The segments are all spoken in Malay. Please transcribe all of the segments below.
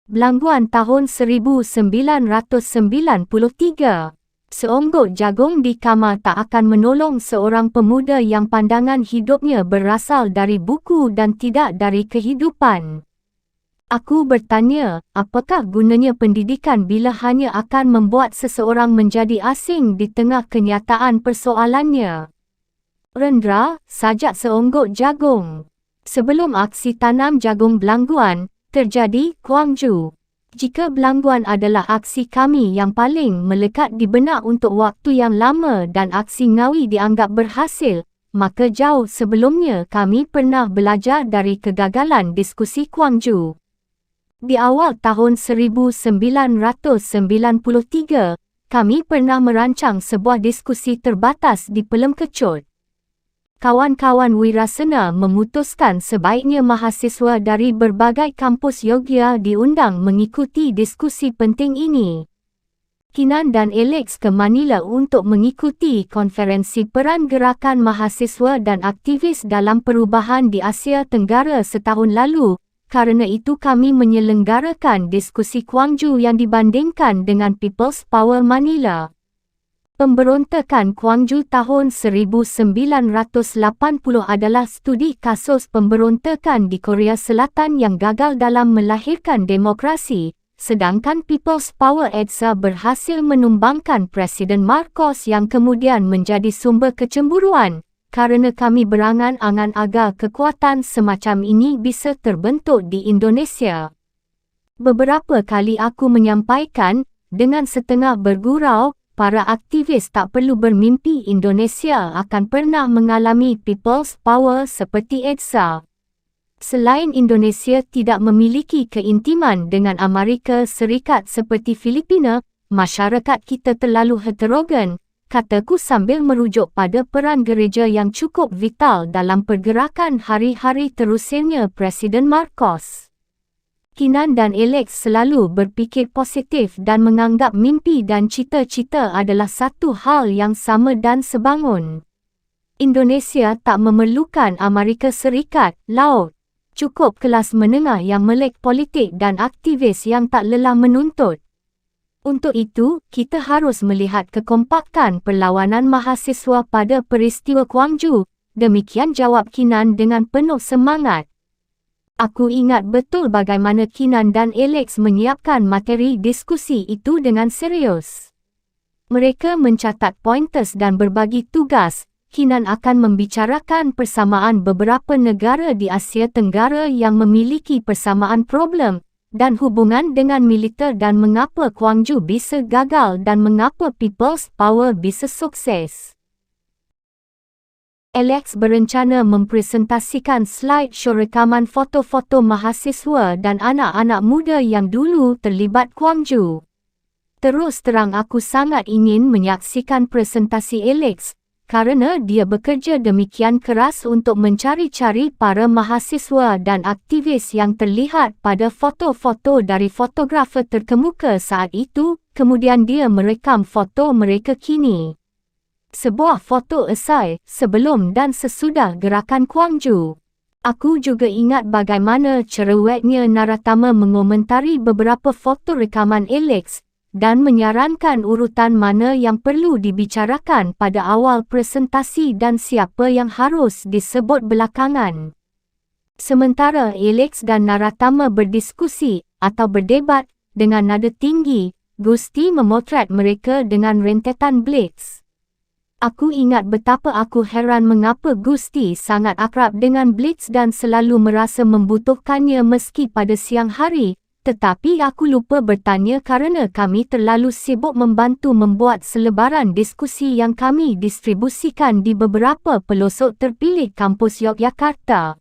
Belangguan tahun 1993. Seonggok jagung di kamar tak akan menolong seorang pemuda yang pandangan hidupnya berasal dari buku dan tidak dari kehidupan. Aku bertanya, apakah gunanya pendidikan bila hanya akan membuat seseorang menjadi asing di tengah kenyataan persoalannya? Rendra, sajak seonggok jagung. Sebelum aksi tanam jagung belangguan terjadi, Guangzhou. Jika belangguan adalah aksi kami yang paling melekat di benak untuk waktu yang lama dan aksi Ngawi dianggap berhasil, maka jauh sebelumnya kami pernah belajar dari kegagalan diskusi Guangzhou. Di awal tahun 1993, kami pernah merancang sebuah diskusi terbatas di Pelem Kecut. Kawan-kawan Wirasena memutuskan sebaiknya mahasiswa dari berbagai kampus Yogyakarta diundang mengikuti diskusi penting ini. Kinan dan Alex ke Manila untuk mengikuti konferensi peran gerakan mahasiswa dan aktivis dalam perubahan di Asia Tenggara setahun lalu. Karena itu kami menyelenggarakan diskusi Guangzhou yang dibandingkan dengan People's Power Manila. Pemberontakan Guangzhou tahun 1980 adalah studi kasus pemberontakan di Korea Selatan yang gagal dalam melahirkan demokrasi, sedangkan People's Power EDSA berhasil menumbangkan Presiden Marcos yang kemudian menjadi sumber kecemburuan, karena kami berangan-angan agar kekuatan semacam ini bisa terbentuk di Indonesia. Beberapa kali aku menyampaikan, dengan setengah bergurau, para aktivis tak perlu bermimpi Indonesia akan pernah mengalami People's Power seperti EDSA. Selain Indonesia tidak memiliki keintiman dengan Amerika Serikat seperti Filipina, masyarakat kita terlalu heterogen, kataku sambil merujuk pada peran gereja yang cukup vital dalam pergerakan hari-hari terusirnya Presiden Marcos. Kinan dan Alex selalu berfikir positif dan menganggap mimpi dan cita-cita adalah satu hal yang sama dan sebangun. Indonesia tak memerlukan Amerika Serikat, laut. Cukup kelas menengah yang melek politik dan aktivis yang tak lelah menuntut. Untuk itu, kita harus melihat kekompakan perlawanan mahasiswa pada peristiwa Guangzhou. Demikian jawab Kinan dengan penuh semangat. Aku ingat betul bagaimana Kinan dan Alex menyiapkan materi diskusi itu dengan serius. Mereka mencatat pointers dan berbagi tugas. Kinan akan membicarakan persamaan beberapa negara di Asia Tenggara yang memiliki persamaan problem dan hubungan dengan militer dan mengapa Guangzhou bisa gagal dan mengapa People's Power bisa sukses. Alex berencana mempresentasikan slideshow rekaman foto-foto mahasiswa dan anak-anak muda yang dulu terlibat Guangzhou. Terus terang aku sangat ingin menyaksikan presentasi Alex, kerana dia bekerja demikian keras untuk mencari-cari para mahasiswa dan aktivis yang terlihat pada foto-foto dari fotografer terkemuka saat itu, kemudian dia merekam foto mereka kini. Sebuah foto esai sebelum dan sesudah gerakan Guangzhou. Aku juga ingat bagaimana cerewetnya naratama mengomentari beberapa foto rekaman Alex dan menyarankan urutan mana yang perlu dibicarakan pada awal presentasi dan siapa yang harus disebut belakangan. Sementara Alex dan naratama berdiskusi atau berdebat dengan nada tinggi, Gusti memotret mereka dengan rentetan blitz. Aku ingat betapa aku heran mengapa Gusti sangat akrab dengan Blitz dan selalu merasa membutuhkannya meski pada siang hari, tetapi aku lupa bertanya kerana kami terlalu sibuk membantu membuat selebaran diskusi yang kami distribusikan di beberapa pelosok terpilih kampus Yogyakarta.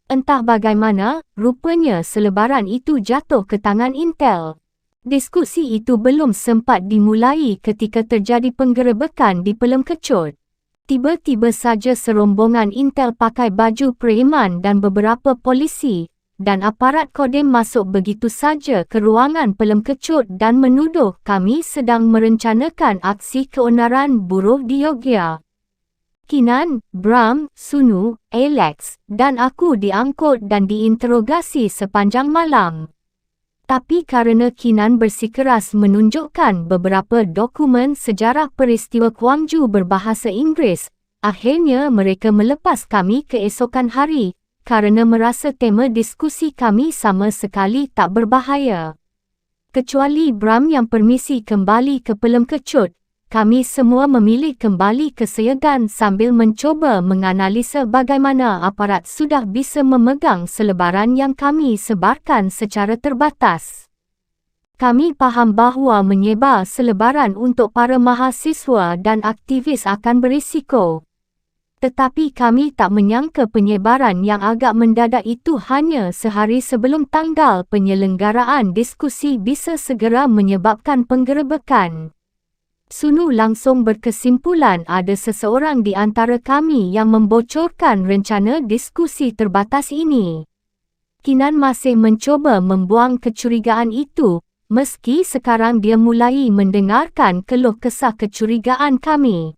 Entah bagaimana, rupanya selebaran itu jatuh ke tangan Intel. Diskusi itu belum sempat dimulai ketika terjadi penggerebekan di Pelem Kecut. Tiba-tiba saja serombongan Intel pakai baju preman dan beberapa polisi dan aparat Kodim masuk begitu saja ke ruangan Pelem Kecut dan menuduh kami sedang merencanakan aksi keonaran buruh di Yogyakarta. Kinan, Bram, Sunu, Alex, dan aku diangkut dan diinterogasi sepanjang malam. Tetapi kerana Kinan bersikeras menunjukkan beberapa dokumen sejarah peristiwa Gwangju berbahasa Inggeris, akhirnya mereka melepas kami keesokan hari kerana merasa tema diskusi kami sama sekali tak berbahaya. Kecuali Bram yang permisi kembali ke Pelem Kecut, kami semua memilih kembali ke Seyegan sambil mencuba menganalisa bagaimana aparat sudah bisa memegang selebaran yang kami sebarkan secara terbatas. Kami faham bahawa menyebar selebaran untuk para mahasiswa dan aktivis akan berisiko. Tetapi kami tak menyangka penyebaran yang agak mendadak itu hanya sehari sebelum tanggal penyelenggaraan diskusi bisa segera menyebabkan penggerebekan. Sunu langsung berkesimpulan ada seseorang di antara kami yang membocorkan rencana diskusi terbatas ini. Kinan masih mencuba membuang kecurigaan itu, meski sekarang dia mulai mendengarkan keluh kesah kecurigaan kami.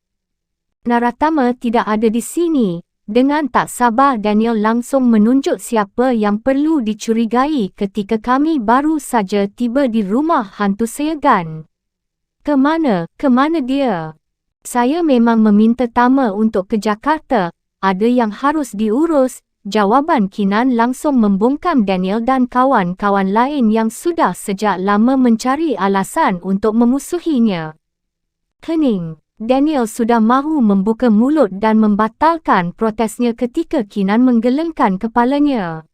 Naratama tidak ada di sini. Dengan tak sabar Daniel langsung menunjuk siapa yang perlu dicurigai ketika kami baru saja tiba di rumah hantu Seyegan. Ke mana dia? Saya memang meminta Tama untuk ke Jakarta. Ada yang harus diurus. Jawaban Kinan langsung membungkam Daniel dan kawan-kawan lain yang sudah sejak lama mencari alasan untuk memusuhinya. Kening. Daniel sudah mahu membuka mulut dan membatalkan protesnya ketika Kinan menggelengkan kepalanya.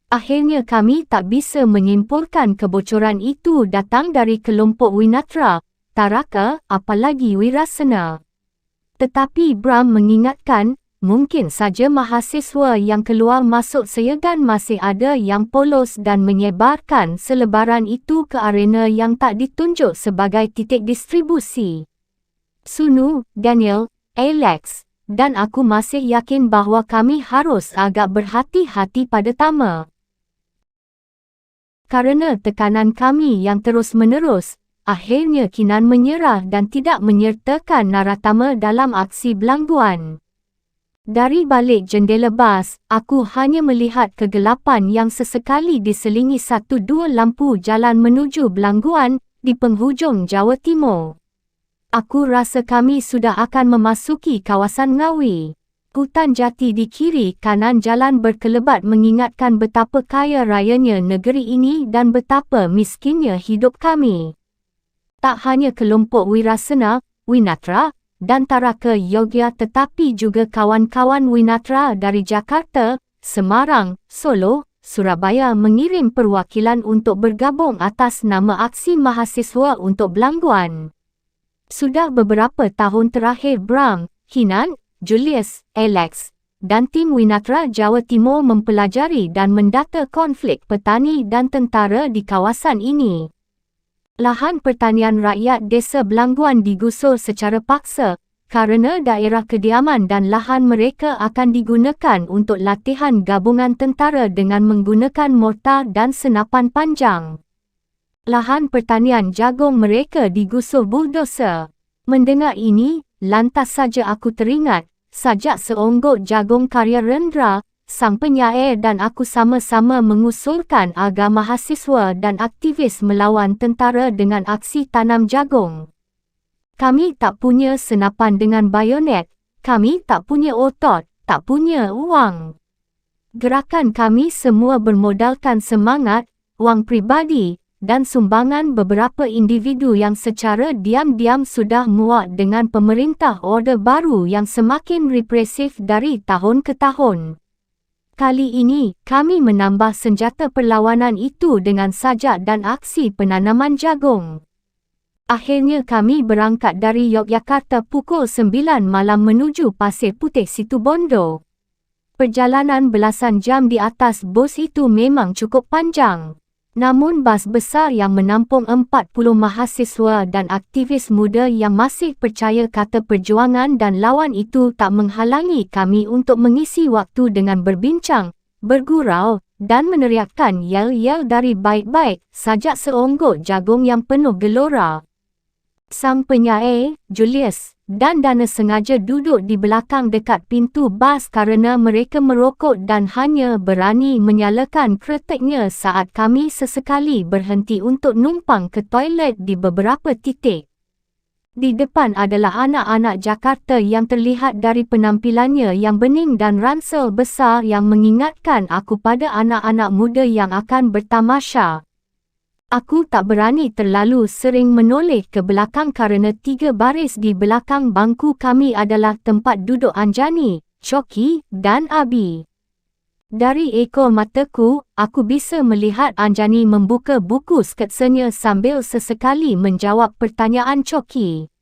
Akhirnya kami tak bisa menyimpulkan kebocoran itu datang dari kelompok Winatra, Taraka, apalagi Wirasena. Tetapi Bram mengingatkan, mungkin saja mahasiswa yang keluar masuk Seyegan masih ada yang polos dan menyebarkan selebaran itu ke arena yang tak ditunjuk sebagai titik distribusi. Sunu, Daniel, Alex, dan aku masih yakin bahawa kami harus agak berhati-hati pada Tama. Kerana tekanan kami yang terus-menerus, akhirnya Kinan menyerah dan tidak menyertakan Naratama dalam aksi belangguan. Dari balik jendela bas, aku hanya melihat kegelapan yang sesekali diselingi satu dua lampu jalan menuju belangguan di penghujung Jawa Timur. Aku rasa kami sudah akan memasuki kawasan Ngawi. Hutan jati di kiri kanan jalan berkelebat mengingatkan betapa kaya rayanya negeri ini dan betapa miskinnya hidup kami. Tak hanya kelompok Wirasena, Winatra, dan Taraka Yogya tetapi juga kawan-kawan Winatra dari Jakarta, Semarang, Solo, Surabaya mengirim perwakilan untuk bergabung atas nama Aksi Mahasiswa untuk Belangguan. Sudah beberapa tahun terakhir Bram, Kinan, Julius, Alex, dan tim Winatra Jawa Timur mempelajari dan mendata konflik petani dan tentara di kawasan ini. Lahan pertanian rakyat desa Belangguan digusur secara paksa kerana daerah kediaman dan lahan mereka akan digunakan untuk latihan gabungan tentara dengan menggunakan mortar dan senapan panjang. Lahan pertanian jagung mereka digusur buldoser. Mendengar ini, lantas saja aku teringat, sajak seonggok jagung karya Rendra, sang penyair dan aku sama-sama mengusulkan agar mahasiswa dan aktivis melawan tentara dengan aksi tanam jagung. Kami tak punya senapan dengan bayonet, kami tak punya otot, tak punya wang. Gerakan kami semua bermodalkan semangat, wang pribadi, dan sumbangan beberapa individu yang secara diam-diam sudah muak dengan pemerintah Orde Baru yang semakin represif dari tahun ke tahun. Kali ini, kami menambah senjata perlawanan itu dengan sajak dan aksi penanaman jagung. Akhirnya kami berangkat dari Yogyakarta pukul 9 malam menuju Pasir Putih Situbondo. Perjalanan belasan jam di atas bus itu memang cukup panjang. Namun bas besar yang menampung 40 mahasiswa dan aktivis muda yang masih percaya kata perjuangan dan lawan itu tak menghalangi kami untuk mengisi waktu dengan berbincang, bergurau, dan meneriakkan yel-yel dari baik-baik sajak seonggok jagung yang penuh gelora. Sang penyair, Julius, dan Dana sengaja duduk di belakang dekat pintu bas kerana mereka merokok dan hanya berani menyalakan kreteknya saat kami sesekali berhenti untuk numpang ke toilet di beberapa titik. Di depan adalah anak-anak Jakarta yang terlihat dari penampilannya yang bening dan ransel besar yang mengingatkan aku pada anak-anak muda yang akan bertamasya. Aku tak berani terlalu sering menoleh ke belakang kerana 3 baris di belakang bangku kami adalah tempat duduk Anjani, Choki dan Abi. Dari ekor mataku, aku bisa melihat Anjani membuka buku sketsanya sambil sesekali menjawab pertanyaan Choki.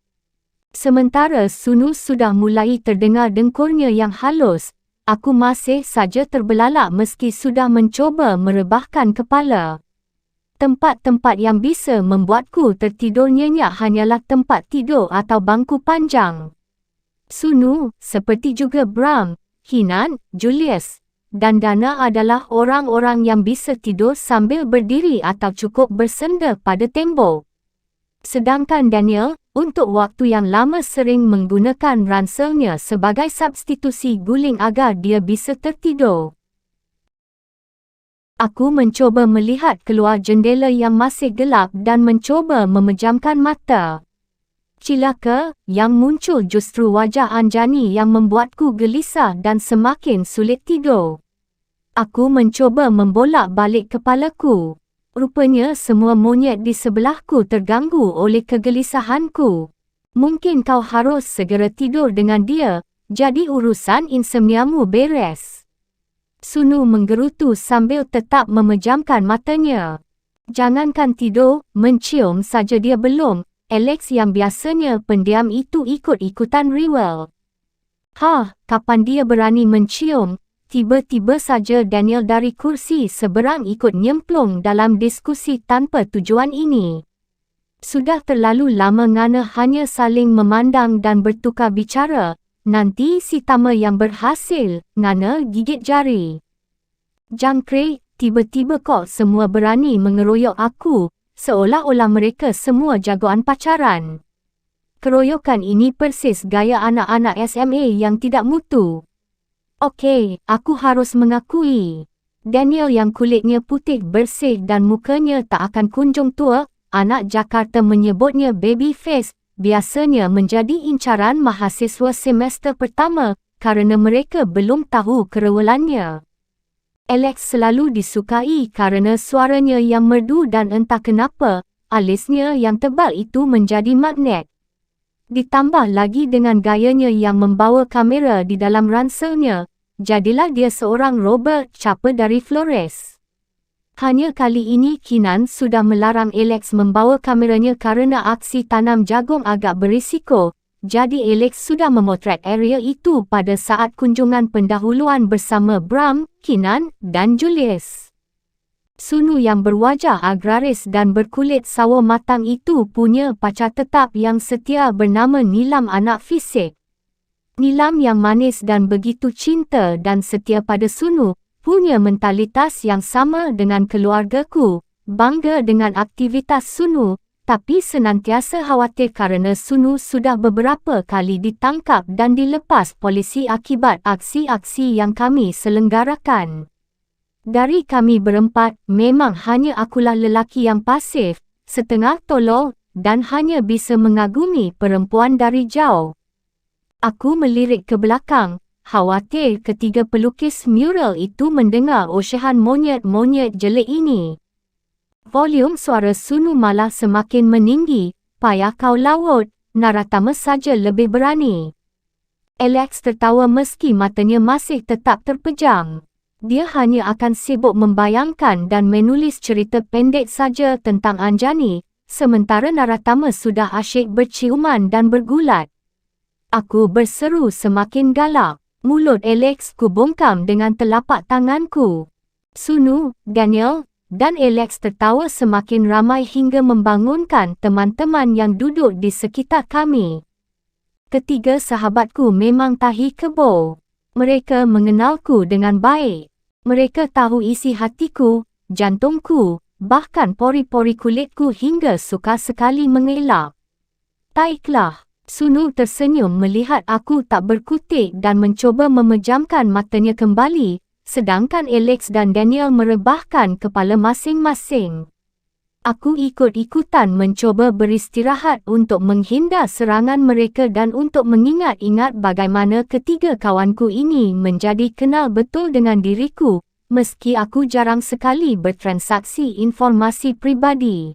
Sementara Sunu sudah mulai terdengar dengkurnya yang halus, aku masih saja terbelalak meski sudah mencoba merebahkan kepala. Tempat-tempat yang bisa membuatku tertidur nyenyak hanyalah tempat tidur atau bangku panjang. Sunu, seperti juga Bram, Hinan, Julius, dan Dana adalah orang-orang yang bisa tidur sambil berdiri atau cukup bersenda pada tembok. Sedangkan Daniel, untuk waktu yang lama sering menggunakan ranselnya sebagai substitusi guling agar dia bisa tertidur. Aku mencoba melihat keluar jendela yang masih gelap dan mencoba memejamkan mata. Cilaka, yang muncul justru wajah Anjani yang membuatku gelisah dan semakin sulit tidur. Aku mencoba membolak-balik kepalaku. Rupanya semua monyet di sebelahku terganggu oleh kegelisahanku. Mungkin kau harus segera tidur dengan dia, jadi urusan insomniamu beres. Sunu menggerutu sambil tetap memejamkan matanya. Jangankan tidur, mencium saja dia belum. Alex yang biasanya pendiam itu ikut-ikutan rewel. Kapan dia berani mencium? Tiba-tiba saja Daniel dari kursi seberang ikut nyemplung dalam diskusi tanpa tujuan ini. Sudah terlalu lama ngana hanya saling memandang dan bertukar bicara. Nanti si Tama yang berhasil, ngana gigit jari. Jangkrik, tiba-tiba kok semua berani mengeroyok aku, seolah-olah mereka semua jagoan pacaran. Keroyokan ini persis gaya anak-anak SMA yang tidak mutu. Okey, aku harus mengakui. Daniel yang kulitnya putih bersih dan mukanya tak akan kunjung tua, anak Jakarta menyebutnya baby face, biasanya menjadi incaran mahasiswa semester pertama kerana mereka belum tahu kerewelannya. Alex selalu disukai kerana suaranya yang merdu dan entah kenapa, alisnya yang tebal itu menjadi magnet. Ditambah lagi dengan gayanya yang membawa kamera di dalam ranselnya, jadilah dia seorang Robert Chapa dari Flores. Hanya kali ini Kinan sudah melarang Alex membawa kameranya kerana aksi tanam jagung agak berisiko, jadi Alex sudah memotret area itu pada saat kunjungan pendahuluan bersama Bram, Kinan, dan Julius. Sunu yang berwajah agraris dan berkulit sawo matang itu punya pacar tetap yang setia bernama Nilam anak fisik. Nilam yang manis dan begitu cinta dan setia pada Sunu, punya mentalitas yang sama dengan keluargaku, bangga dengan aktivitas Sunu, tapi senantiasa khawatir kerana Sunu sudah beberapa kali ditangkap dan dilepas polisi akibat aksi-aksi yang kami selenggarakan. Dari kami berempat, memang hanya akulah lelaki yang pasif, setengah tolol, dan hanya bisa mengagumi perempuan dari jauh. Aku melirik ke belakang, khawatir ketiga pelukis mural itu mendengar ocehan monyet-monyet jelek ini. Volume suara Sunu malah semakin meninggi, payah kau laut, Naratama saja lebih berani. Alex tertawa meski matanya masih tetap terpejam. Dia hanya akan sibuk membayangkan dan menulis cerita pendek saja tentang Anjani, sementara Naratama sudah asyik berciuman dan bergulat. Aku berseru semakin galak. Mulut Alex ku bungkam dengan telapak tanganku. Sunu, Daniel, dan Alex tertawa semakin ramai hingga membangunkan teman-teman yang duduk di sekitar kami. Ketiga sahabatku memang tahi kebo. Mereka mengenalku dengan baik. Mereka tahu isi hatiku, jantungku, bahkan pori-pori kulitku hingga suka sekali mengelak. Taiklah. Sunu tersenyum melihat aku tak berkutik dan mencoba memejamkan matanya kembali, sedangkan Alex dan Daniel merebahkan kepala masing-masing. Aku ikut-ikutan mencoba beristirahat untuk menghindar serangan mereka dan untuk mengingat-ingat bagaimana ketiga kawanku ini menjadi kenal betul dengan diriku, meski aku jarang sekali bertransaksi informasi pribadi.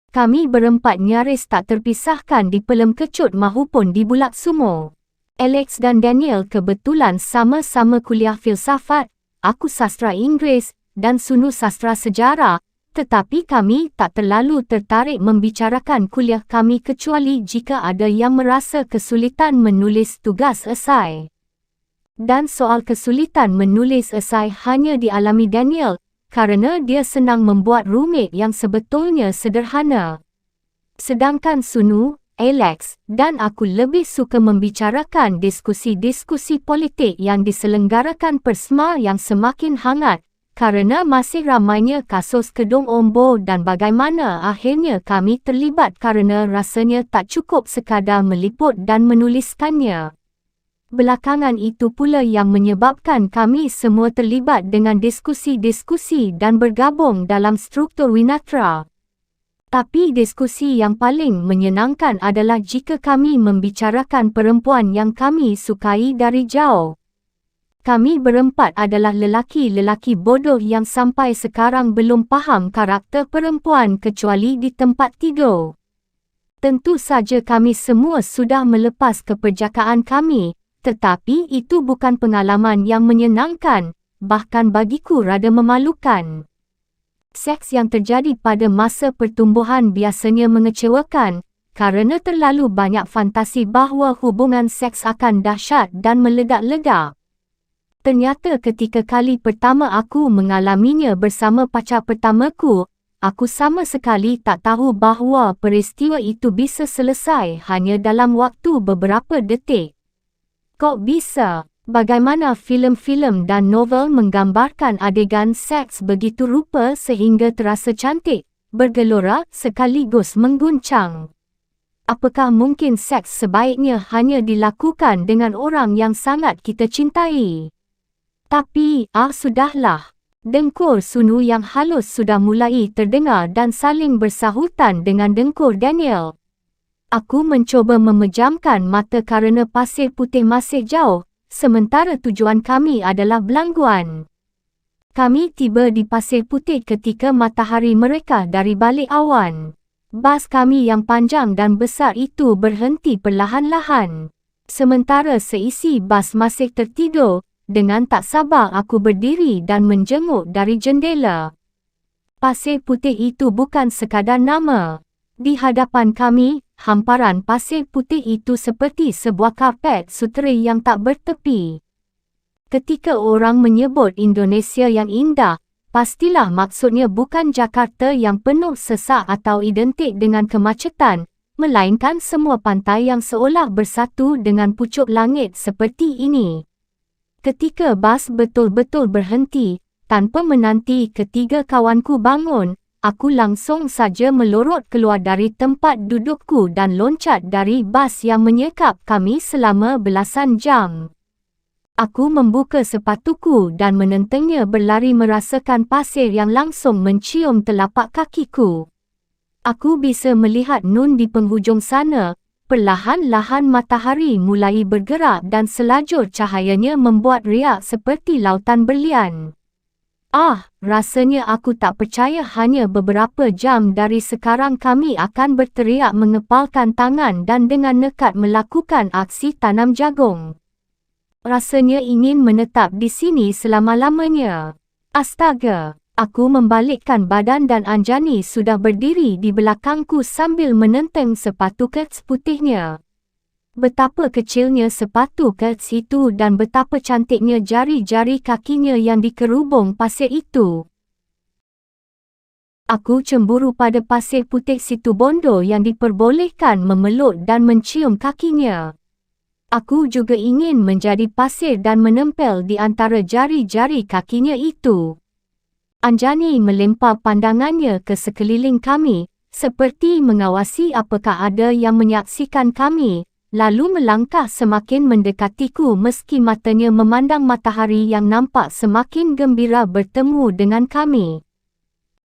Kami berempat nyaris tak terpisahkan di Pelem Kecut mahupun di Bulak Sumo. Alex dan Daniel kebetulan sama-sama kuliah filsafat, aku sastra Inggeris, dan Sunu sastra sejarah, tetapi kami tak terlalu tertarik membicarakan kuliah kami kecuali jika ada yang merasa kesulitan menulis tugas esai. Dan soal kesulitan menulis esai hanya dialami Daniel, kerana dia senang membuat rumit yang sebetulnya sederhana. Sedangkan Sunu, Alex, dan aku lebih suka membicarakan diskusi-diskusi politik yang diselenggarakan Persma yang semakin hangat, kerana masih ramainya kasus Kedung Ombo dan bagaimana akhirnya kami terlibat kerana rasanya tak cukup sekadar meliput dan menuliskannya. Belakangan itu pula yang menyebabkan kami semua terlibat dengan diskusi-diskusi dan bergabung dalam struktur Winatra. Tapi diskusi yang paling menyenangkan adalah jika kami membicarakan perempuan yang kami sukai dari jauh. Kami berempat adalah lelaki-lelaki bodoh yang sampai sekarang belum faham karakter perempuan kecuali di tempat tidur. Tentu saja kami semua sudah melepas keperjakaan kami, tetapi itu bukan pengalaman yang menyenangkan, bahkan bagiku rada memalukan. Seks yang terjadi pada masa pertumbuhan biasanya mengecewakan, kerana terlalu banyak fantasi bahawa hubungan seks akan dahsyat dan meledak-ledak. Ternyata ketika kali pertama aku mengalaminya bersama pacar pertamaku, aku sama sekali tak tahu bahawa peristiwa itu bisa selesai hanya dalam waktu beberapa detik. Kok bisa? Bagaimana filem-filem dan novel menggambarkan adegan seks begitu rupa sehingga terasa cantik, bergelora sekaligus mengguncang? Apakah mungkin seks sebaiknya hanya dilakukan dengan orang yang sangat kita cintai? Tapi, sudahlah. Dengkur Sunu yang halus sudah mulai terdengar dan saling bersahutan dengan dengkur Daniel. Aku mencoba memejamkan mata kerana pasir putih masih jauh, sementara tujuan kami adalah Belangguan. Kami tiba di pasir putih ketika matahari mereka dari balik awan. Bas kami yang panjang dan besar itu berhenti perlahan-lahan. Sementara seisi bas masih tertidur, dengan tak sabar aku berdiri dan menjenguk dari jendela. Pasir putih itu bukan sekadar nama. Di hadapan kami, hamparan pasir putih itu seperti sebuah karpet sutera yang tak bertepi. Ketika orang menyebut Indonesia yang indah, pastilah maksudnya bukan Jakarta yang penuh sesak atau identik dengan kemacetan, melainkan semua pantai yang seolah bersatu dengan pucuk langit seperti ini. Ketika bas betul-betul berhenti, tanpa menanti ketiga kawanku bangun, aku langsung saja melorot keluar dari tempat dudukku dan loncat dari bas yang menyekap kami selama belasan jam. Aku membuka sepatuku dan menentengnya berlari merasakan pasir yang langsung mencium telapak kakiku. Aku bisa melihat Nun di penghujung sana. Perlahan-lahan matahari mulai bergerak dan selajur cahayanya membuat riak seperti lautan berlian. Rasanya aku tak percaya hanya beberapa jam dari sekarang kami akan berteriak mengepalkan tangan dan dengan nekat melakukan aksi tanam jagung. Rasanya ingin menetap di sini selama-lamanya. Astaga! Aku membalikkan badan dan Anjani sudah berdiri di belakangku sambil menenteng sepatu kets putihnya. Betapa kecilnya sepatu kets itu dan betapa cantiknya jari-jari kakinya yang dikerubung pasir itu. Aku cemburu pada pasir putih situ bondo yang diperbolehkan memeluk dan mencium kakinya. Aku juga ingin menjadi pasir dan menempel di antara jari-jari kakinya itu. Anjani melempar pandangannya ke sekeliling kami, seperti mengawasi apakah ada yang menyaksikan kami, lalu melangkah semakin mendekatiku meski matanya memandang matahari yang nampak semakin gembira bertemu dengan kami.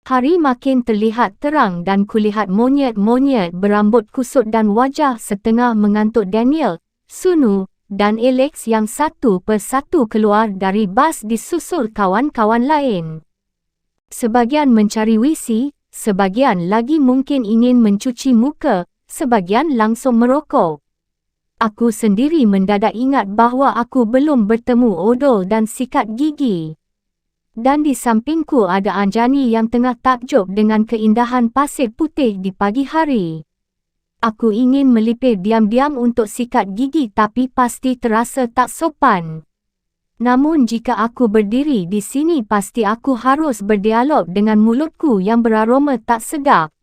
Hari makin terlihat terang dan kulihat monyet-monyet berambut kusut dan wajah setengah mengantuk Daniel, Sunu, dan Alex yang satu persatu keluar dari bas disusul kawan-kawan lain. Sebagian mencari WC, sebagian lagi mungkin ingin mencuci muka, sebagian langsung merokok. Aku sendiri mendadak ingat bahawa aku belum bertemu odol dan sikat gigi. Dan di sampingku ada Anjani yang tengah takjub dengan keindahan pasir putih di pagi hari. Aku ingin melipir diam-diam untuk sikat gigi tapi pasti terasa tak sopan. Namun jika aku berdiri di sini pasti aku harus berdialog dengan mulutku yang beraroma tak sedap.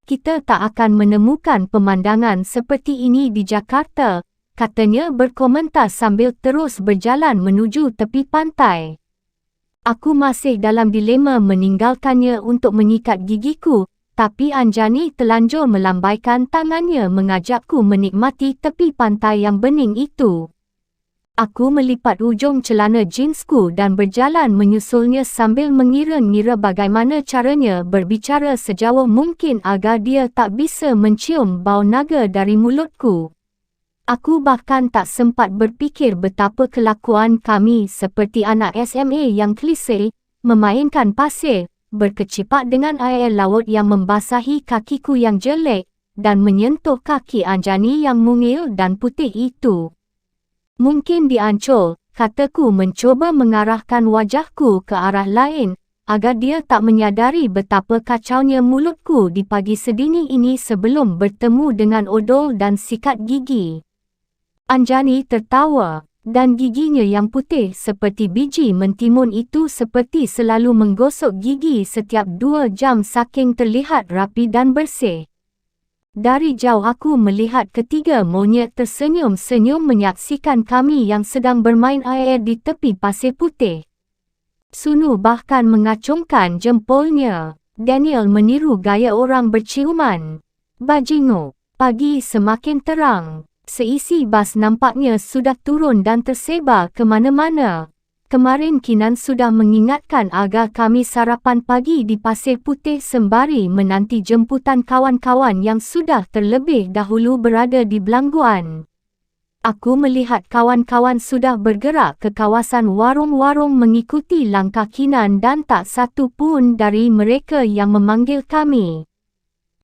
Kita tak akan menemukan pemandangan seperti ini di Jakarta, katanya berkomentar sambil terus berjalan menuju tepi pantai. Aku masih dalam dilema meninggalkannya untuk menyikat gigiku, tapi Anjani telanjur melambaikan tangannya mengajakku menikmati tepi pantai yang bening itu. Aku melipat ujung celana jeansku dan berjalan menyusulnya sambil mengira-ngira bagaimana caranya berbicara sejauh mungkin agar dia tak bisa mencium bau naga dari mulutku. Aku bahkan tak sempat berfikir betapa kelakuan kami seperti anak SMA yang klise, memainkan pasir, berkecipak dengan air laut yang membasahi kakiku yang jelek, dan menyentuh kaki Anjani yang mungil dan putih itu. Mungkin di Ancol, kataku mencuba mengarahkan wajahku ke arah lain, agar dia tak menyadari betapa kacaunya mulutku di pagi sedini ini sebelum bertemu dengan odol dan sikat gigi. Anjani tertawa, dan giginya yang putih seperti biji mentimun itu seperti selalu menggosok gigi setiap 2 jam saking terlihat rapi dan bersih. Dari jauh aku melihat ketiga monyet tersenyum-senyum menyaksikan kami yang sedang bermain air di tepi pasir putih. Sunu bahkan mengacungkan jempolnya. Daniel meniru gaya orang berciuman. Bajingo. Pagi semakin terang. Seisi bas nampaknya sudah turun dan tersebar ke mana-mana. Kemarin Kinan sudah mengingatkan agar kami sarapan pagi di Pasir Putih sembari menanti jemputan kawan-kawan yang sudah terlebih dahulu berada di Belangguan. Aku melihat kawan-kawan sudah bergerak ke kawasan warung-warung mengikuti langkah Kinan dan tak satu pun dari mereka yang memanggil kami.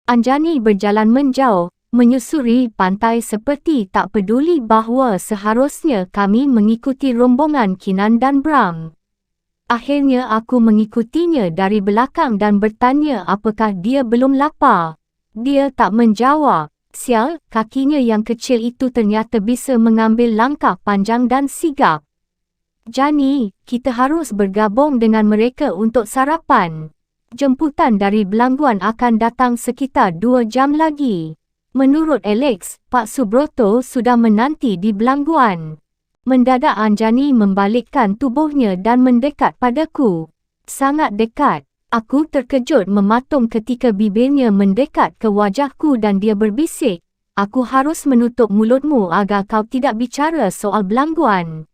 Anjani berjalan menjauh, menyusuri pantai seperti tak peduli bahawa seharusnya kami mengikuti rombongan Kinan dan Bram. Akhirnya aku mengikutinya dari belakang dan bertanya apakah dia belum lapar. Dia tak menjawab. Sial, kakinya yang kecil itu ternyata bisa mengambil langkah panjang dan sigap. Jani, kita harus bergabung dengan mereka untuk sarapan. Jemputan dari Belangguan akan datang sekitar 2 jam lagi. Menurut Alex, Pak Subroto sudah menanti di Belangguan. Mendadak Anjani membalikkan tubuhnya dan mendekat padaku. Sangat dekat. Aku terkejut mematung ketika bibirnya mendekat ke wajahku dan dia berbisik, "Aku harus menutup mulutmu agar kau tidak bicara soal Belangguan."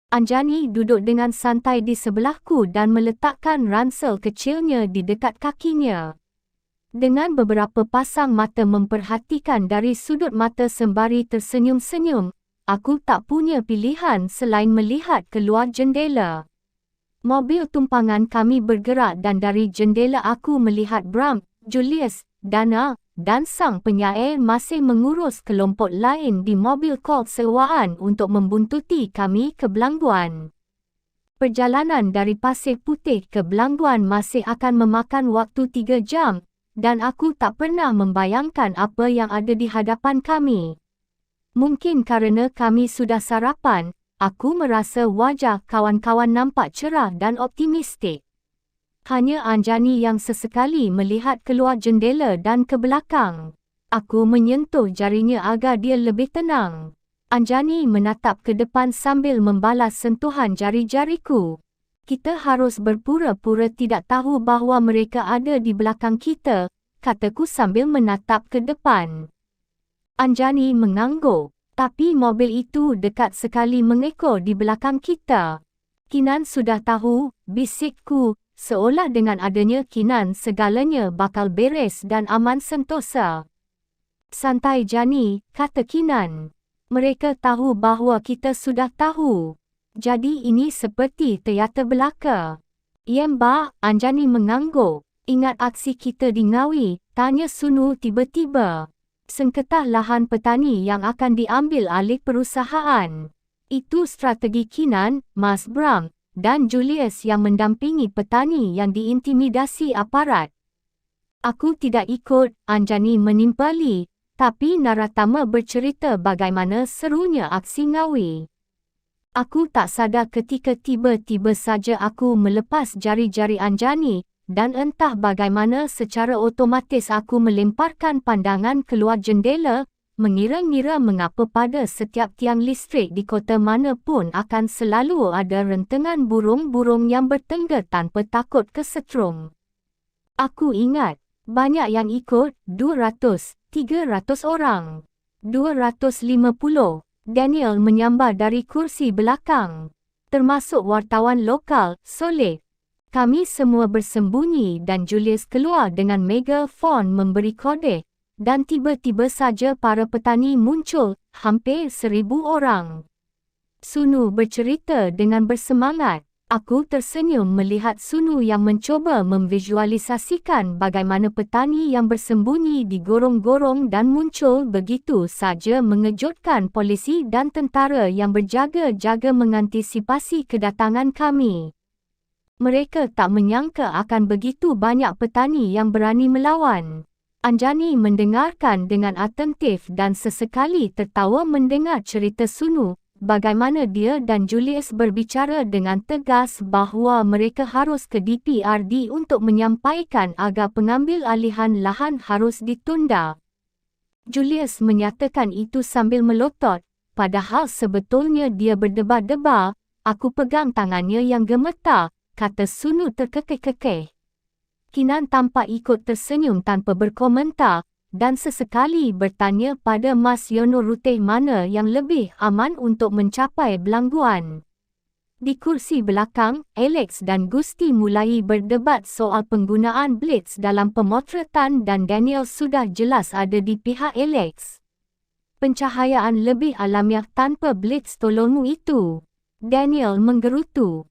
Anjani duduk dengan santai di sebelahku dan meletakkan ransel kecilnya di dekat kakinya. Dengan beberapa pasang mata memperhatikan dari sudut mata sembari tersenyum-senyum, aku tak punya pilihan selain melihat keluar jendela. Mobil tumpangan kami bergerak dan dari jendela aku melihat Bram, Julius, Dana, dan sang penyair masih mengurus kelompok lain di mobil Colt sewaan untuk membuntuti kami ke Belangguan. Perjalanan dari Pasir Putih ke Belangguan masih akan memakan waktu 3 jam. Dan aku tak pernah membayangkan apa yang ada di hadapan kami. Mungkin kerana kami sudah sarapan, aku merasa wajah kawan-kawan nampak cerah dan optimistik. Hanya Anjani yang sesekali melihat keluar jendela dan ke belakang. Aku menyentuh jarinya agar dia lebih tenang. Anjani menatap ke depan sambil membalas sentuhan jari-jariku. Kita harus berpura-pura tidak tahu bahawa mereka ada di belakang kita, kataku sambil menatap ke depan. Anjani mengangguk. Tapi mobil itu dekat sekali mengekor di belakang kita. Kinan sudah tahu, bisikku, seolah dengan adanya Kinan segalanya bakal beres dan aman sentosa. Santai Jani, kata Kinan. Mereka tahu bahawa kita sudah tahu. Jadi ini seperti teater belaka. Yemba, Anjani mengangguk. Ingat aksi kita di Ngawi, tanya Sunu tiba-tiba. Sengketa lahan petani yang akan diambil alih perusahaan. Itu strategi Kinan, Mas Bram, dan Julius yang mendampingi petani yang diintimidasi aparat. Aku tidak ikut, Anjani menimpali, tapi Naratama bercerita bagaimana serunya aksi Ngawi. Aku tak sadar ketika tiba-tiba saja aku melepas jari-jari Anjani, dan entah bagaimana secara otomatis aku melemparkan pandangan keluar jendela, mengira-ngira mengapa pada setiap tiang listrik di kota mana pun akan selalu ada rentengan burung-burung yang bertengger tanpa takut kesetrum. Aku ingat, banyak yang ikut, 200, 300 orang. 250, Daniel menyambar dari kursi belakang. Termasuk wartawan lokal, Soleh. Kami semua bersembunyi dan Julius keluar dengan megafon memberi kode. Dan tiba-tiba saja para petani muncul, hampir 1,000 orang. Sunu bercerita dengan bersemangat. Aku tersenyum melihat Sunu yang mencoba memvisualisasikan bagaimana petani yang bersembunyi di gorong-gorong dan muncul begitu saja mengejutkan polisi dan tentara yang berjaga-jaga mengantisipasi kedatangan kami. Mereka tak menyangka akan begitu banyak petani yang berani melawan. Anjani mendengarkan dengan atentif dan sesekali tertawa mendengar cerita Sunu, bagaimana dia dan Julius berbicara dengan tegas bahawa mereka harus ke DPRD untuk menyampaikan agar pengambil alihan lahan harus ditunda. Julius menyatakan itu sambil melotot, padahal sebetulnya dia berdebar-debar. Aku pegang tangannya yang gemetar, kata Sunu terkekeh-kekeh. Kinan tampak ikut tersenyum tanpa berkomentar, dan sesekali bertanya pada Mas Yono rute mana yang lebih aman untuk mencapai Belangguan. Di kursi belakang, Alex dan Gusti mulai berdebat soal penggunaan blitz dalam pemotretan dan Daniel sudah jelas ada di pihak Alex. Pencahayaan lebih alamiah tanpa blitz tolongmu itu. Daniel menggerutu.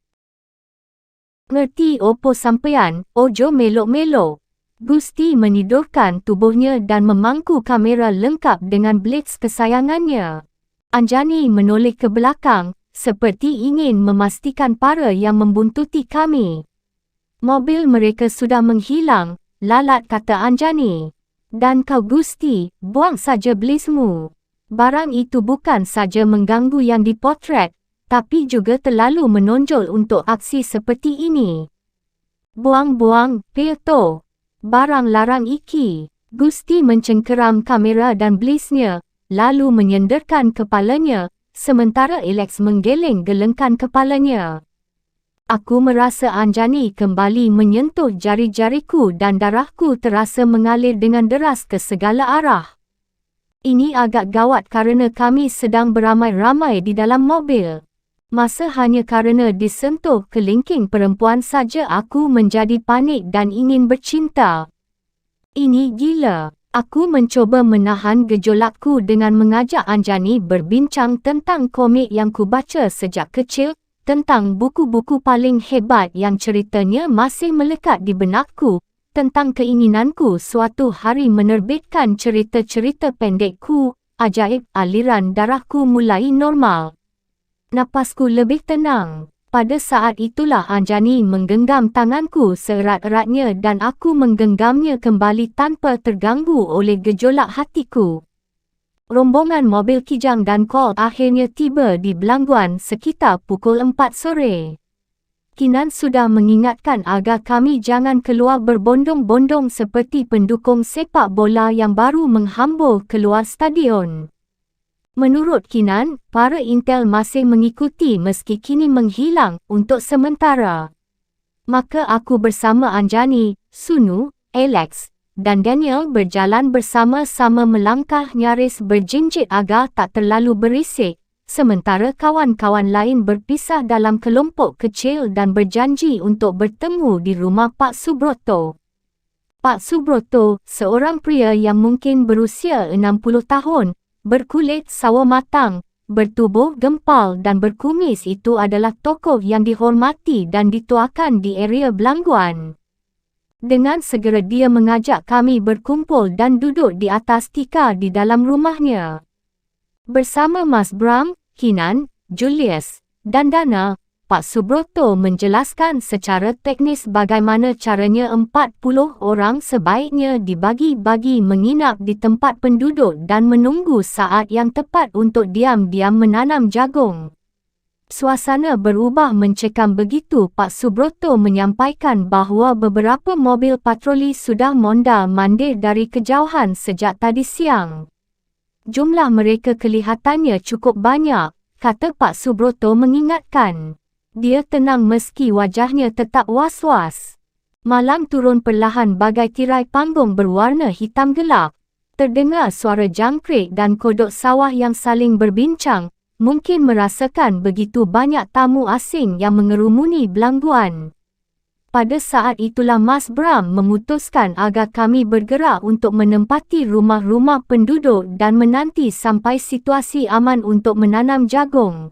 Ngerti opo sampean, ojo melok-melok. Gusti menidurkan tubuhnya dan memangku kamera lengkap dengan blitz kesayangannya. Anjani menoleh ke belakang, seperti ingin memastikan para yang membuntuti kami. Mobil mereka sudah menghilang, lalat kata Anjani. Dan kau Gusti, buang saja blitzmu. Barang itu bukan saja mengganggu yang dipotret, tapi juga terlalu menonjol untuk aksi seperti ini. Buang-buang, Peto. Barang larang iki. Gusti mencengkeram kamera dan blitznya, lalu menyenderkan kepalanya, sementara Alex menggeleng-gelengkan kepalanya. Aku merasa Anjani kembali menyentuh jari-jariku dan darahku terasa mengalir dengan deras ke segala arah. Ini agak gawat kerana kami sedang beramai-ramai di dalam mobil. Masa hanya kerana disentuh kelingking perempuan saja aku menjadi panik dan ingin bercinta. Ini gila. Aku mencoba menahan gejolakku dengan mengajak Anjani berbincang tentang komik yang kubaca sejak kecil, tentang buku-buku paling hebat yang ceritanya masih melekat di benakku, tentang keinginanku suatu hari menerbitkan cerita-cerita pendekku. Ajaib, aliran darahku mulai normal. Napasku lebih tenang. Pada saat itulah Anjani menggenggam tanganku seerat-eratnya dan aku menggenggamnya kembali tanpa terganggu oleh gejolak hatiku. Rombongan mobil Kijang dan Kol akhirnya tiba di Belangguan sekitar pukul 4 sore. Kinan sudah mengingatkan agar kami jangan keluar berbondong-bondong seperti pendukung sepak bola yang baru menghambur keluar stadion. Menurut Kinan, para intel masih mengikuti meski kini menghilang untuk sementara. Maka aku bersama Anjani, Sunu, Alex, dan Daniel berjalan bersama-sama melangkah nyaris berjinjit agar tak terlalu berisik, sementara kawan-kawan lain berpisah dalam kelompok kecil dan berjanji untuk bertemu di rumah Pak Subroto. Pak Subroto, seorang pria yang mungkin berusia 60 tahun, berkulit sawo matang, bertubuh gempal dan berkumis itu adalah tokoh yang dihormati dan dituakan di area Belangguan. Dengan segera dia mengajak kami berkumpul dan duduk di atas tikar di dalam rumahnya. Bersama Mas Bram, Kinan, Julius, dan Dana, Pak Subroto menjelaskan secara teknis bagaimana caranya 40 orang sebaiknya dibagi-bagi menginap di tempat penduduk dan menunggu saat yang tepat untuk diam-diam menanam jagung. Suasana berubah mencekam begitu Pak Subroto menyampaikan bahawa beberapa mobil patroli sudah mondar-mandir dari kejauhan sejak tadi siang. Jumlah mereka kelihatannya cukup banyak, kata Pak Subroto mengingatkan. Dia tenang meski wajahnya tetap was-was. Malam turun perlahan bagai tirai panggung berwarna hitam gelap. Terdengar suara jangkrik dan kodok sawah yang saling berbincang, mungkin merasakan begitu banyak tamu asing yang mengerumuni Belangguan. Pada saat itulah Mas Bram memutuskan agar kami bergerak untuk menempati rumah-rumah penduduk dan menanti sampai situasi aman untuk menanam jagung.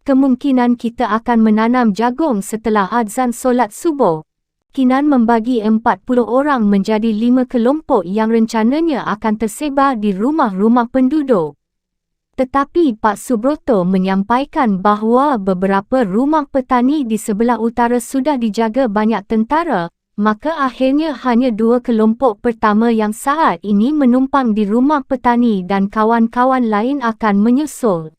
Kemungkinan kita akan menanam jagung setelah azan solat subuh. Kinan membagi 40 orang menjadi 5 kelompok yang rencananya akan tersebar di rumah-rumah penduduk. Tetapi Pak Subroto menyampaikan bahawa beberapa rumah petani di sebelah utara sudah dijaga banyak tentara, maka akhirnya hanya 2 kelompok pertama yang saat ini menumpang di rumah petani dan kawan-kawan lain akan menyusul.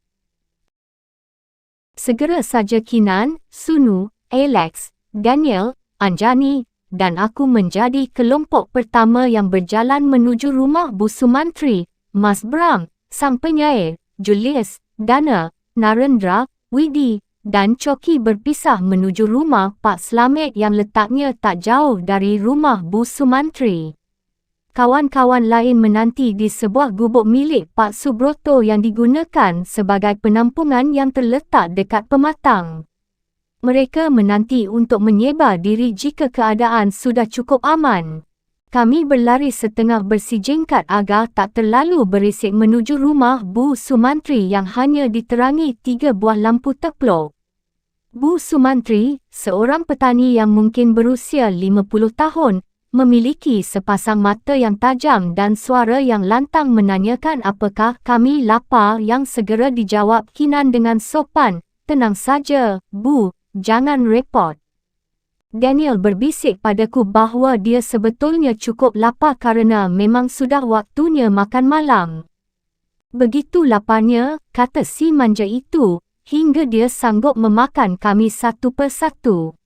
Segera saja Kinan, Sunu, Alex, Daniel, Anjani, dan aku menjadi kelompok pertama yang berjalan menuju rumah Bu Sumantri, Mas Bram, sang penyair, Julius, Dana, Narendra, Widi, dan Coki berpisah menuju rumah Pak Slamet yang letaknya tak jauh dari rumah Bu Sumantri. Kawan-kawan lain menanti di sebuah gubuk milik Pak Subroto yang digunakan sebagai penampungan yang terletak dekat pematang. Mereka menanti untuk menyebar diri jika keadaan sudah cukup aman. Kami berlari setengah bersijingkat agar tak terlalu berisik menuju rumah Bu Sumantri yang hanya diterangi 3 buah lampu teplok. Bu Sumantri, seorang petani yang mungkin berusia 50 tahun, memiliki sepasang mata yang tajam dan suara yang lantang menanyakan apakah kami lapar yang segera dijawab Kinan dengan sopan, "Tenang saja, Bu, jangan repot." Daniel berbisik padaku bahawa dia sebetulnya cukup lapar kerana memang sudah waktunya makan malam. Begitu laparnya, kata si manja itu, hingga dia sanggup memakan kami satu persatu.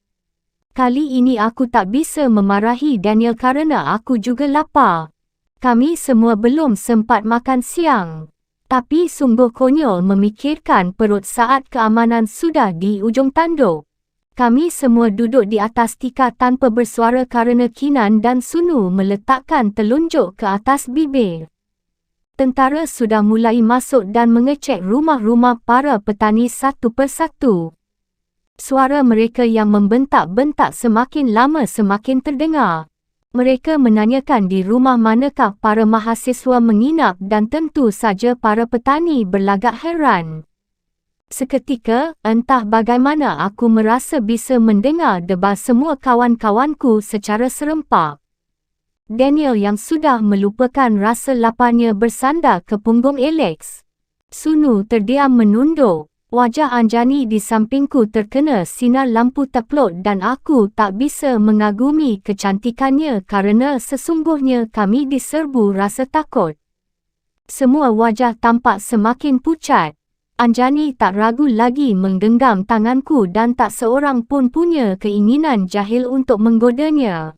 Kali ini aku tak bisa memarahi Daniel kerana aku juga lapar. Kami semua belum sempat makan siang. Tapi sungguh konyol memikirkan perut saat keamanan sudah di ujung tanduk. Kami semua duduk di atas tikar tanpa bersuara kerana Kinan dan Sunu meletakkan telunjuk ke atas bibir. Tentara sudah mulai masuk dan mengecek rumah-rumah para petani satu persatu. Suara mereka yang membentak-bentak semakin lama semakin terdengar. Mereka menanyakan di rumah manakah para mahasiswa menginap dan tentu saja para petani berlagak heran. Seketika, entah bagaimana aku merasa bisa mendengar debar semua kawan-kawanku secara serempak. Daniel yang sudah melupakan rasa laparnya bersandar ke punggung Alex. Sunu terdiam menunduk. Wajah Anjani di sampingku terkena sinar lampu teplok dan aku tak bisa mengagumi kecantikannya kerana sesungguhnya kami diserbu rasa takut. Semua wajah tampak semakin pucat. Anjani tak ragu lagi menggenggam tanganku dan tak seorang pun punya keinginan jahil untuk menggodanya.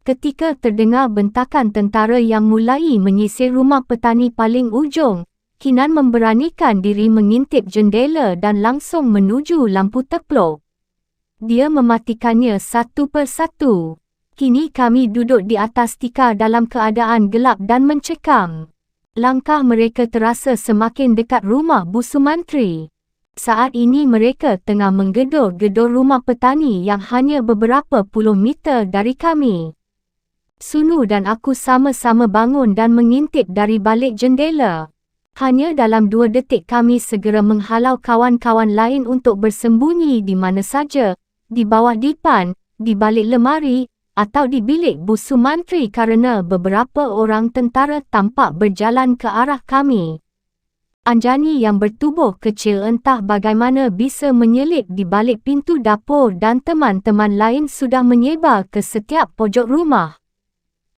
Ketika terdengar bentakan tentara yang mulai menyisir rumah petani paling ujung, Kinan memberanikan diri mengintip jendela dan langsung menuju lampu teplok. Dia mematikannya satu persatu. Kini kami duduk di atas tikar dalam keadaan gelap dan mencekam. Langkah mereka terasa semakin dekat rumah Bu Sumantri. Saat ini mereka tengah menggedor-gedor rumah petani yang hanya beberapa puluh meter dari kami. Sunu dan aku sama-sama bangun dan mengintip dari balik jendela. Hanya dalam 2 detik kami segera menghalau kawan-kawan lain untuk bersembunyi di mana saja, di bawah dipan, di balik lemari, atau di bilik Bu Sumantri kerana beberapa orang tentara tampak berjalan ke arah kami. Anjani yang bertubuh kecil entah bagaimana bisa menyelip di balik pintu dapur dan teman-teman lain sudah menyebar ke setiap pojok rumah.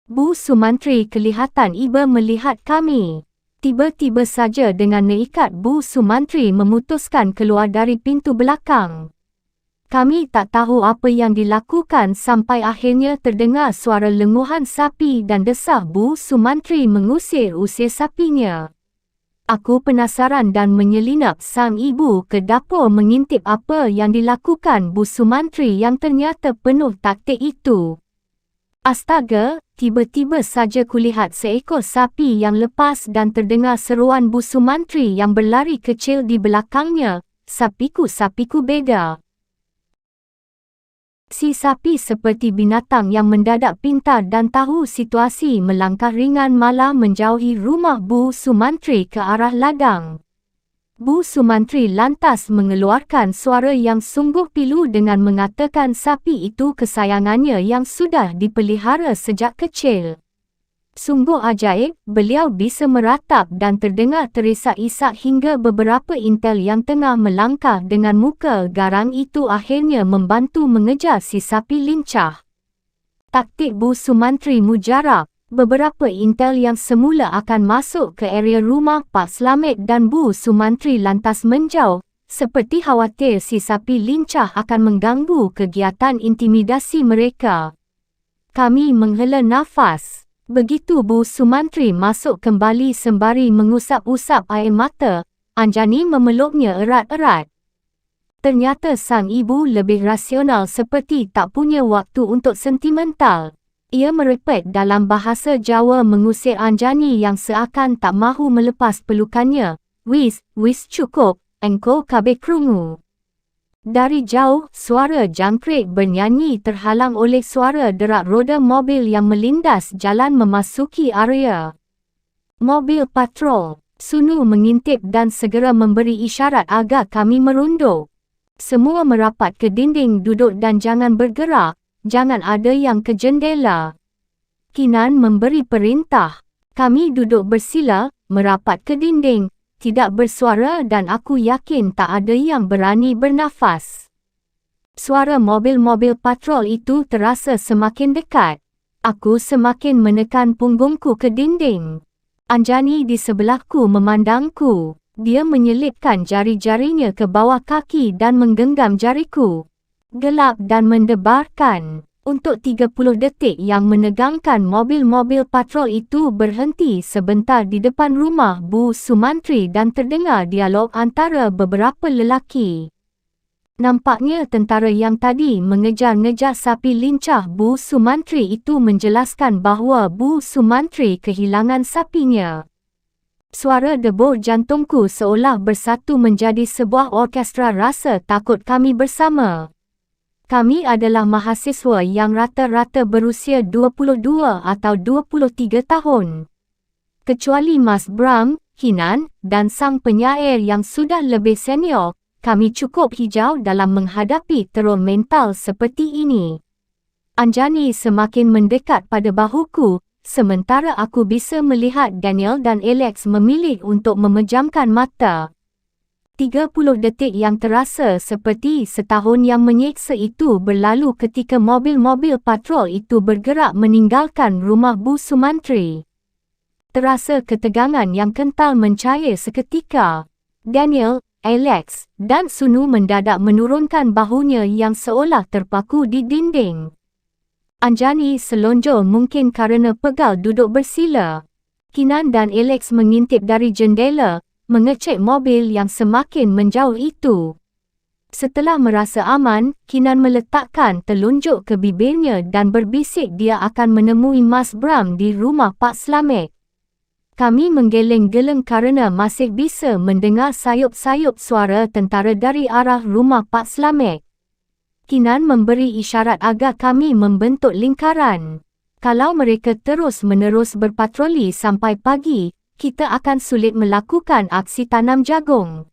Bu Sumantri kelihatan iba melihat kami. Tiba-tiba saja dengan neikat Bu Sumantri memutuskan keluar dari pintu belakang. Kami tak tahu apa yang dilakukan sampai akhirnya terdengar suara lenguhan sapi dan desah Bu Sumantri mengusir-usir sapinya. Aku penasaran dan menyelinap sang ibu ke dapur mengintip apa yang dilakukan Bu Sumantri yang ternyata penuh taktik itu. Astaga, tiba-tiba saja kulihat seekor sapi yang lepas dan terdengar seruan Bu Sumantri yang berlari kecil di belakangnya, "Sapiku, sapiku beda." Si sapi seperti binatang yang mendadak pintar dan tahu situasi melangkah ringan malah menjauhi rumah Bu Sumantri ke arah ladang. Bu Sumantri lantas mengeluarkan suara yang sungguh pilu dengan mengatakan sapi itu kesayangannya yang sudah dipelihara sejak kecil. Sungguh ajaib, beliau bisa meratap dan terdengar terisak-isak hingga beberapa intel yang tengah melangkah dengan muka garang itu akhirnya membantu mengejar si sapi lincah. Taktik Bu Sumantri mujarab. Beberapa intel yang semula akan masuk ke area rumah Pak Slamet dan Bu Sumantri lantas menjauh, seperti khawatir si sapi lincah akan mengganggu kegiatan intimidasi mereka. Kami menghela nafas. Begitu Bu Sumantri masuk kembali sembari mengusap-usap air mata, Anjani memeluknya erat-erat. Ternyata sang ibu lebih rasional seperti tak punya waktu untuk sentimental. Ia merepet dalam bahasa Jawa mengusir Anjani yang seakan tak mahu melepas pelukannya. Wis cukup, engkau kabeh krungu." Dari jauh, suara jangkrik bernyanyi terhalang oleh suara derak roda mobil yang melindas jalan memasuki area. Mobil patrol. Sunu mengintip dan segera memberi isyarat agar kami merunduk. Semua merapat ke dinding duduk dan jangan bergerak, jangan ada yang ke jendela. Kinan memberi perintah. Kami duduk bersila, merapat ke dinding. Tidak bersuara dan aku yakin tak ada yang berani bernafas. Suara mobil-mobil patrol itu terasa semakin dekat. Aku semakin menekan punggungku ke dinding. Anjani di sebelahku memandangku. Dia menyelipkan jari-jarinya ke bawah kaki dan menggenggam jariku. Gelap dan mendebarkan. Untuk 30 detik yang menegangkan mobil-mobil patrol itu berhenti sebentar di depan rumah Bu Sumantri dan terdengar dialog antara beberapa lelaki. Nampaknya tentara yang tadi mengejar-ngejar sapi lincah Bu Sumantri itu menjelaskan bahawa Bu Sumantri kehilangan sapinya. Suara debur jantungku seolah bersatu menjadi sebuah orkestra rasa takut kami bersama. Kami adalah mahasiswa yang rata-rata berusia 22 atau 23 tahun. Kecuali Mas Bram, Kinan, dan sang penyair yang sudah lebih senior, kami cukup hijau dalam menghadapi teror mental seperti ini. Anjani semakin mendekat pada bahuku, sementara aku bisa melihat Daniel dan Alex memilih untuk memejamkan mata. 30 detik yang terasa seperti setahun yang menyeksa itu berlalu ketika mobil-mobil patrol itu bergerak meninggalkan rumah Bu Sumantri. Terasa ketegangan yang kental mencair seketika. Daniel, Alex, dan Sunu mendadak menurunkan bahunya yang seolah terpaku di dinding. Anjani selonjor mungkin kerana pegal duduk bersila. Kinan dan Alex mengintip dari jendela, mengecek mobil yang semakin menjauh itu. Setelah merasa aman, Kinan meletakkan telunjuk ke bibirnya dan berbisik dia akan menemui Mas Bram di rumah Pak Slamet. Kami menggeleng-geleng kerana masih bisa mendengar sayup-sayup suara tentara dari arah rumah Pak Slamet. Kinan memberi isyarat agar kami membentuk lingkaran. Kalau mereka terus-menerus berpatroli sampai pagi, kita akan sulit melakukan aksi tanam jagung.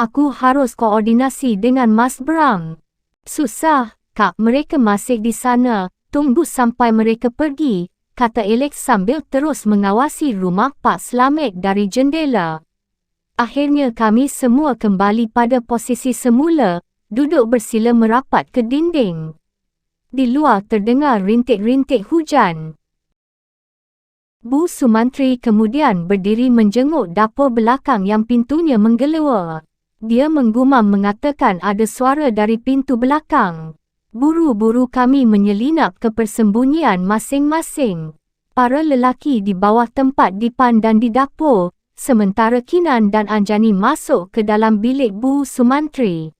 Aku harus koordinasi dengan Mas Bram. Susah, Kak, mereka masih di sana. Tunggu sampai mereka pergi, kata Alex sambil terus mengawasi rumah Pak Slamet dari jendela. Akhirnya kami semua kembali pada posisi semula, duduk bersila merapat ke dinding. Di luar terdengar rintik-rintik hujan. Bu Sumantri kemudian berdiri menjenguk dapur belakang yang pintunya menggelewar. Dia menggumam mengatakan ada suara dari pintu belakang. Buru-buru kami menyelinap ke persembunyian masing-masing. Para lelaki di bawah tempat dipan dan di dapur, sementara Kinan dan Anjani masuk ke dalam bilik Bu Sumantri.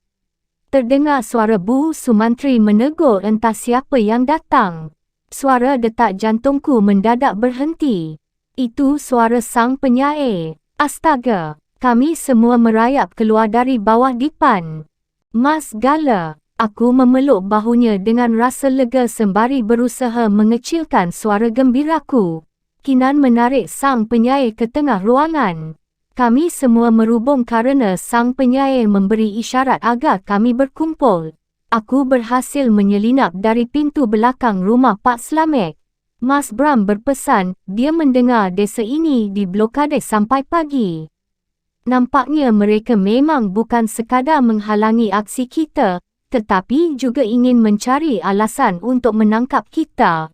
Terdengar suara Bu Sumantri menegur entah siapa yang datang. Suara detak jantungku mendadak berhenti. Itu suara sang penyair. Astaga! Kami semua merayap keluar dari bawah dipan. Mas Gala, aku memeluk bahunya dengan rasa lega sembari berusaha mengecilkan suara gembiraku. Kinan menarik sang penyair ke tengah ruangan. Kami semua merubung kerana sang penyair memberi isyarat agar kami berkumpul. Aku berhasil menyelinap dari pintu belakang rumah Pak Slamet. Mas Bram berpesan, dia mendengar desa ini diblokade sampai pagi. Nampaknya mereka memang bukan sekadar menghalangi aksi kita, tetapi juga ingin mencari alasan untuk menangkap kita.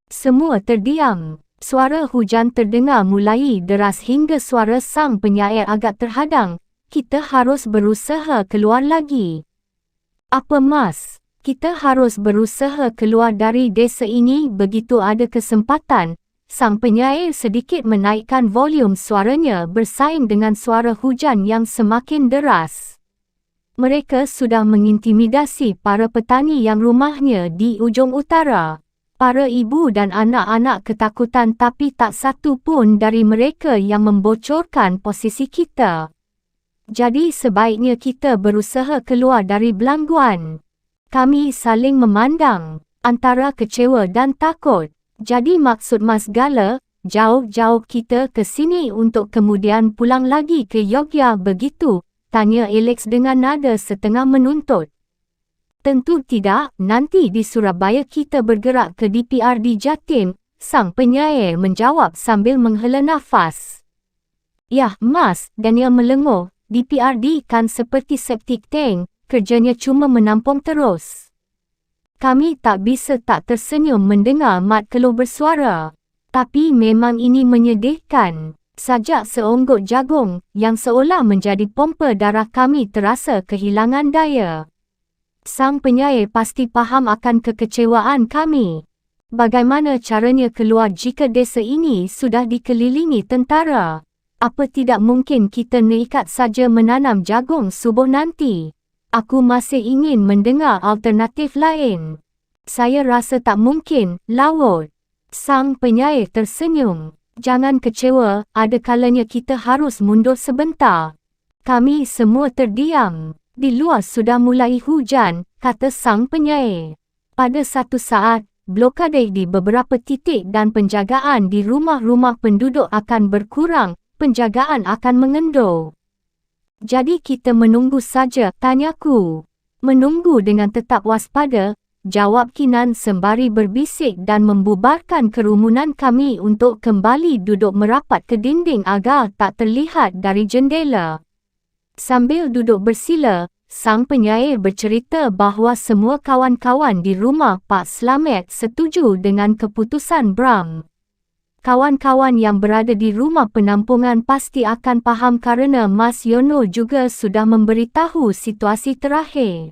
Semua terdiam. Suara hujan terdengar mulai deras hingga suara sang penyair agak terhadang. Kita harus berusaha keluar lagi. Apa Mas? Kita harus berusaha keluar dari desa ini begitu ada kesempatan. Sang penyair sedikit menaikkan volume suaranya bersaing dengan suara hujan yang semakin deras. Mereka sudah mengintimidasi para petani yang rumahnya di ujung utara. Para ibu dan anak-anak ketakutan tapi tak satu pun dari mereka yang membocorkan posisi kita. Jadi sebaiknya kita berusaha keluar dari belangguan. Kami saling memandang, antara kecewa dan takut. Jadi maksud Mas Gala, jauh-jauh kita ke sini untuk kemudian pulang lagi ke Yogyakarta begitu? Tanya Alex dengan nada setengah menuntut. Tentu tidak, nanti di Surabaya kita bergerak ke DPRD Jatim, sang penyair menjawab sambil menghela nafas. Yah Mas, Daniel melenguh, DPRD kan seperti septic tank, kerjanya cuma menampung terus. Kami tak bisa tak tersenyum mendengar Mat Keluh bersuara. Tapi memang ini menyedihkan. Sajak seonggok jagung yang seolah menjadi pompa darah kami terasa kehilangan daya. Sang penyair pasti faham akan kekecewaan kami. Bagaimana caranya keluar jika desa ini sudah dikelilingi tentara? Apa tidak mungkin kita nekat saja menanam jagung subuh nanti? Aku masih ingin mendengar alternatif lain. Saya rasa tak mungkin, Laut. Sang penyair tersenyum. Jangan kecewa, ada kalanya kita harus mundur sebentar. Kami semua terdiam. Di luar sudah mulai hujan, kata sang penyair. Pada satu saat, blokade di beberapa titik dan penjagaan di rumah-rumah penduduk akan berkurang, penjagaan akan mengendur. Jadi kita menunggu saja, tanyaku. Menunggu dengan tetap waspada, jawab Kinan sembari berbisik dan membubarkan kerumunan kami untuk kembali duduk merapat ke dinding agar tak terlihat dari jendela. Sambil duduk bersila, sang penyair bercerita bahawa semua kawan-kawan di rumah Pak Slamet setuju dengan keputusan Bram. Kawan-kawan yang berada di rumah penampungan pasti akan faham kerana Mas Yono juga sudah memberitahu situasi terakhir.